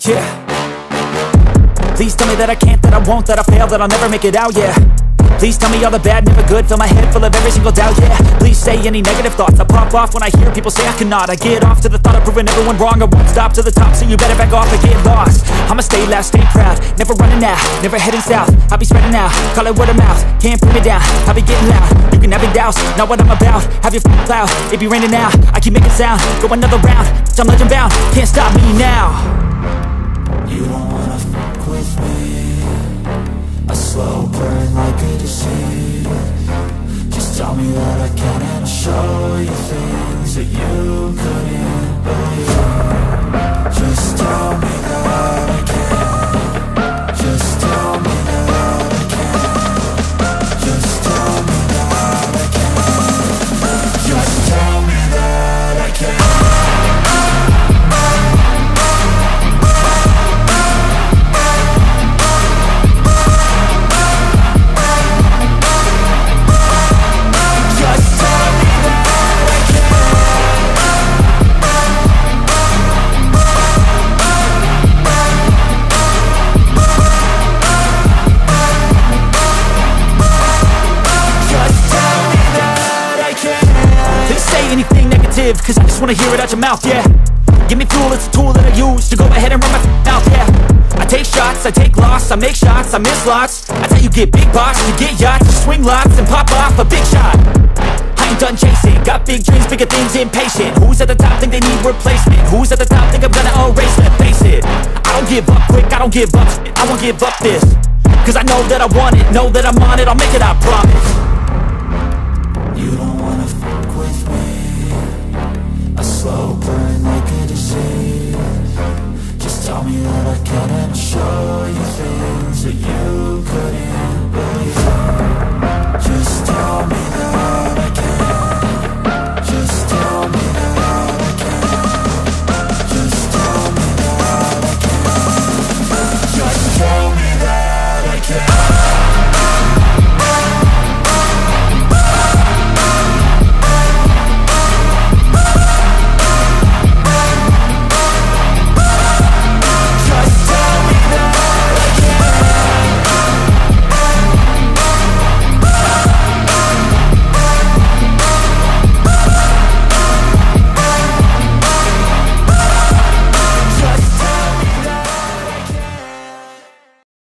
Yeah. Please tell me that I can't, that I won't, that I fail, that I'll never make it out, yeah. Please tell me all the bad, never good, fill my head full of every single doubt, yeah. Please say any negative thoughts, I pop off when I hear people say I cannot. I get off to the thought of proving everyone wrong, I won't stop to the top, so you better back off and get lost. I'ma stay loud, stay proud, never running out, never heading south. I'll be spreading out, call it word of mouth, can't put me down, I'll be getting loud. You can have your doubts, not what I'm about, have your cloud, it be raining now. I keep making sound, go another round, I'm legend bound, can't stop me now. You don't wanna fuck with me, a slow burn like a disease. Just tell me that I can and I'll show you things that you couldn't believe. Just tell me that I can. Just tell me that I can. Just tell me that I can. Just tell me that I can. Cause I just wanna hear it out your mouth, yeah. Give me fuel, it's a tool that I use to go ahead and run my mouth, yeah. I take shots, I take loss, I make shots, I miss lots. That's how you get big box, you get yachts, you swing lots and pop off a big shot. I ain't done chasing, got big dreams, bigger things, impatient. Who's at the top think they need replacement? Who's at the top think I'm gonna erase, let's face it. I don't give up quick, I don't give up shit, I won't give up this. Cause I know that I want it, know that I'm on it, I'll make it, I promise.